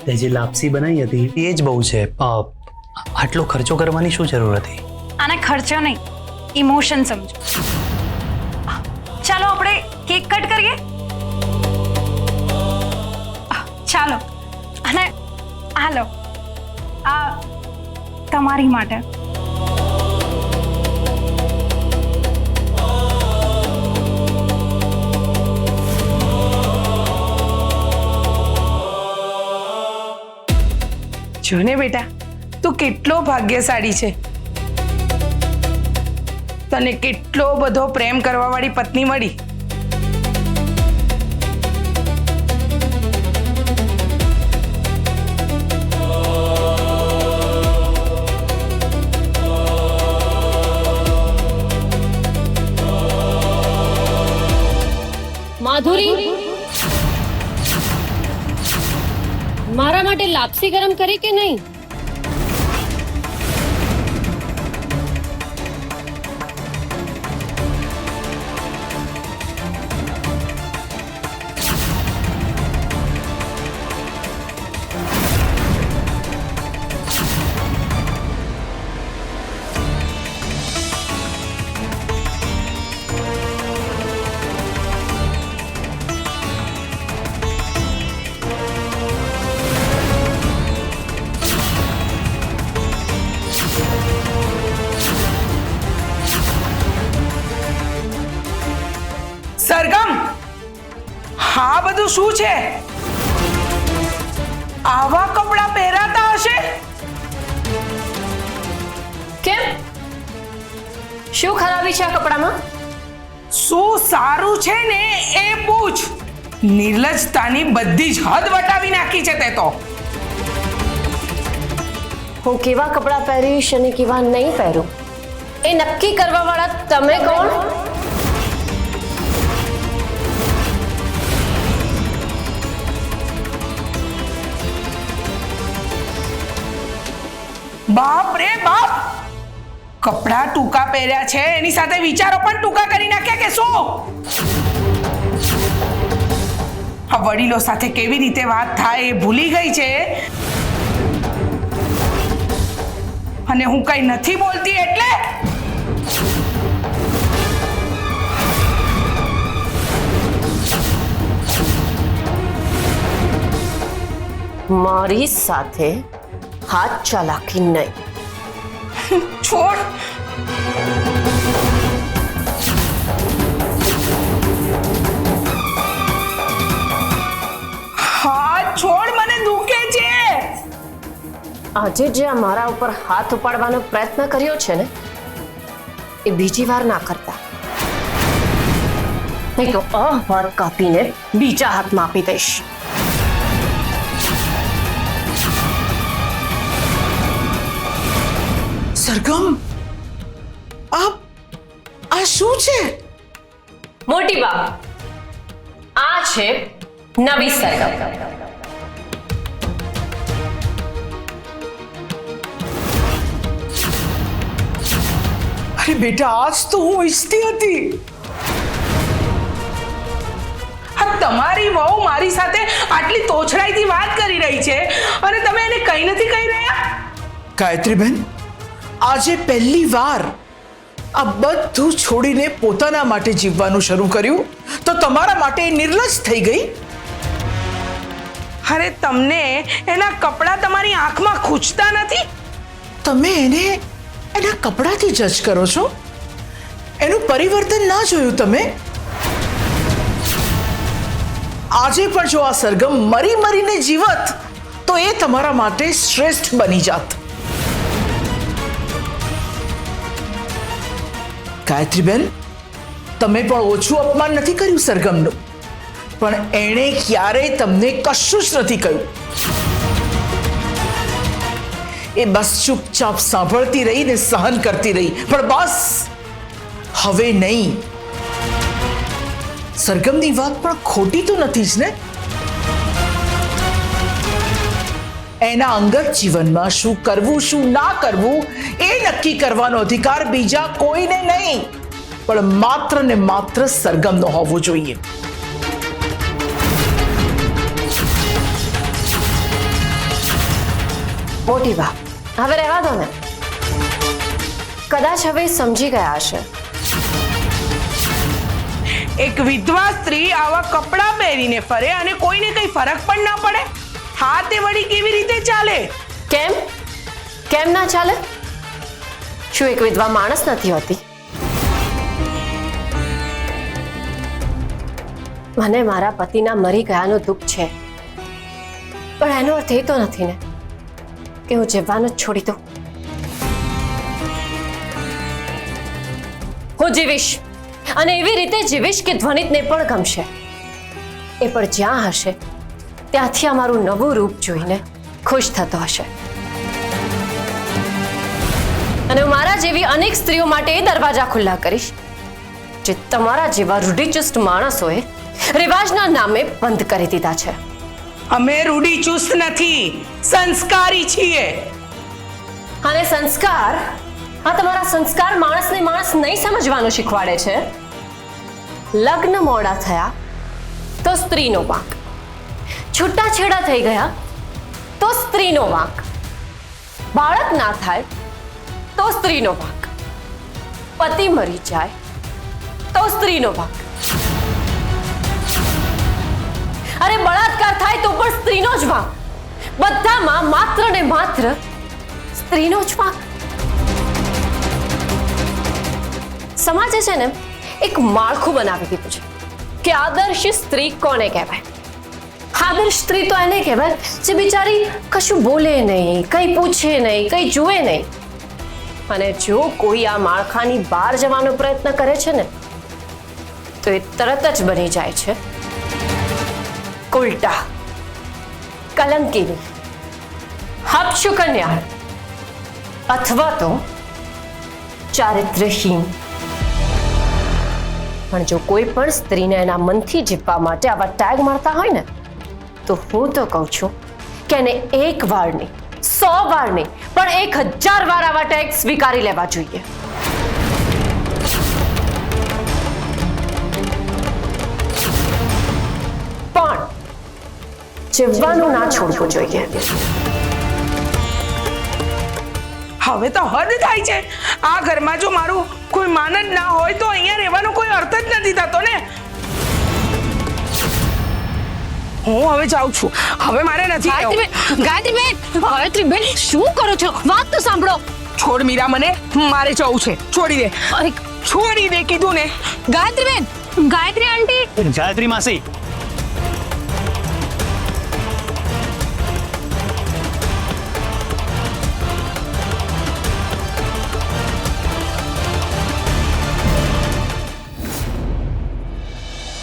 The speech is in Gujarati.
તે જે લાપસી બનાવી હતી એ જ બહુ છે. આટલો ખર્ચો કરવાની શું જરૂર હતી? આને ખર્ચો નહીં, ઇમોશન સમજો. ચાલો આપણે કેક કટ કરીએ. ચાલો. અને આ લો, આ તમારી માટે. જો ને બેટા, તું કેટલો ભાગ્યશાળી છે. તને કેટલો બધો પ્રેમ કરવા વાળી પત્ની મળી. માધુરી, મારા માટે લાપસી ગરમ કરી કે નહીં? સરગમ, હા બધું શું છે? આવા કપડાં પહેરાતા હશે? કેમ? શું ખરાબી છે આ કપડામાં? શું સારું છે ને એ પૂછ. નિર્લજતાની બધી જ હદ વટાવી નાખી છે તે તો. હું કેવા કપડાં પહેરીશ અને કેવા નહીં પહેરું એ નક્કી કરવા વાળા તમે કોણ? બાપ રે બાપ, કપડાં ટૂંકા પહેર્યા છે એની સાથે વિચારો પણ ટૂંકા કરી નાખ્યા કે શું? આ વડીલો સાથે કેવી રીતે વાત થાય એ ભૂલી ગઈ છે. અને હું કઈ નથી બોલતી એટલે મારી સાથે હાથ ચાલાકી નહીં. છોડ. હાથ છોડ, મને દુખે છે. આજે જે મારા ઉપર હાથ ઉપાડવાનો પ્રયત્ન કર્યો છે ને એ બીજી વાર ના કરતા, નહીં તો આ હાથ કાપીને બીજા હાથમાં આપી દઈશ. સરગમ, આ શું છે? મોટી બા, આ છે નવી સરગમ. અરે બેટા, આજ તો હું ઈચ્છતી હતી. તમારી વહુ મારી સાથે આટલી તોછડાઈથી વાત કરી રહી છે અને તમે એને કઈ નથી કહી રહ્યા. ગાયત્રીબેન, આજે પહેલી વાર આ બધું છોડીને પોતાના માટે જીવવાનું શરૂ કર્યું તો તમારા માટે નિર્લજ થઈ ગઈ. અરે તમને એના કપડાં તમારી આંખમાં ખૂંચતા નથી? તમે એને એના કપડાથી જજ કરો છો? એનું પરિવર્તન ના જોયું તમે? આજે પણ જો આ સરગમ મરી મરીને જીવત તો એ તમારા માટે શ્રેષ્ઠ બની જાત. ગાયત્રીબેન, તમે પણ ઓછું અપમાન નથી કર્યું સરગમનું, પણ એણે ક્યારેય તમને કશું જ નથી કહ્યું. એ બસ ચૂપચાપ સાંભળતી રહી ને સહન કરતી રહી, પણ બસ હવે નહીં. સરગમની વાત પણ ખોટી તો નથી જ ને? એના અંગત જીવનમાં શું કરવું શું ના કરવું એ નક્કી કરવાનો અધિકાર બીજા કોઈને નહીં, પણ માત્ર ને માત્ર સરગમનો હોવો જોઈએ. મોટી બા, હવે રહેવા દો ને. કદાચ હવે સમજી ગયા હશે. એક વિધવા સ્ત્રી આવા કપડાં પહેરીને ફરે અને કોઈને કઈ ફરક પણ ના પડે? હા, તે વળી કેવી રીતે ચાલે? કેમ કેમ ના ચાલે? શું એક વિધવા માણસ નથી હોતી? મને મારા પતિના મરી ગયાનું દુઃખ છે, પણ એનો અર્થ એ તો નથી ને કે હું જીવવાનું જ છોડી દઉં. હું જીવીશ, અને એવી રીતે જીવીશ કે ધ્વનિતને પણ ગમશે. એ પણ જ્યાં હશે ત્યાંથી અમારું નવું રૂપ જોઈને ખુશ થતો હશે. અને હું મારા જેવી અનેક સ્ત્રીઓ માટે એ દરવાજા ખુલ્લા કરીશ જે તમારા જેવા રૂઢિચુસ્ત માણસોએ રિવાજના નામે બંધ કરી દીધા છે. અમે રૂઢિચુસ્ત નથી, સંસ્કારી છીએ. અને સંસ્કાર, હા, તમારા સંસ્કાર માણસને માણસ નહીં સમજવાનું શીખવાડે છે. લગ્ન મોડા થયા તો સ્ત્રીનો વાંક, છૂટાછેડા થઈ ગયા તો સ્ત્રીનો વાંક, બાળક ના થાય તો સ્ત્રીનો વાંક, પતિ મરી જાય તો સ્ત્રીનો વાંક, અરે બળાત્કાર થાય તો પણ સ્ત્રીનો જ વાંક. બધામાં માત્ર ને માત્ર સ્ત્રીનો જ વાંક. સમાજે છે ને એક માળખું બનાવી દીધું છે કે આદર્શ સ્ત્રી કોને કહેવાય. આદર્શ સ્ત્રી તો એને કહેવાય જે બિચારી કશું બોલે નહીં, કંઈ પૂછે નહીં, કંઈ જુએ નહીં. અને જો કોઈ આ માળખાની બહાર જવાનો પ્રયત્ન કરે છે ને તો એ તરત જ બની જાય છે ઉલટા, કલંકીની, હપશુકન્યાળ અથવા તો ચારિત્ર્યહીન. પણ જો કોઈ પણ સ્ત્રીને એના મનથી જીતવા માટે આવા ટેગ મળતા હોય ને તો હું તો કહું છું કે એને એક વાર નહીં, 100 વાર નહીં, પણ 1000 વાર આવા ટેગ સ્વીકારી લેવા જોઈએ. પણ જીવવાનું ના છોડવું જોઈએ. હવે તો હદ થાય છે. આ ઘરમાં જો મારું કોઈ માન જ ના હોય તો અહીંયા રહેવાનો કોઈ અર્થ જ નથી થતો ને. હું હવે જાઉં છું. હવે મારે નથી રહેવું. ગાયત્રીબેન, શું કરો છો? વાત તો સાંભળો. છોડ મીરા, મને મારે જવું છે. છોડી દે, અરે છોડી દે કીધું ને. ગાયત્રીબેન, ગાયત્રી આંટી, ગાયત્રી માસી,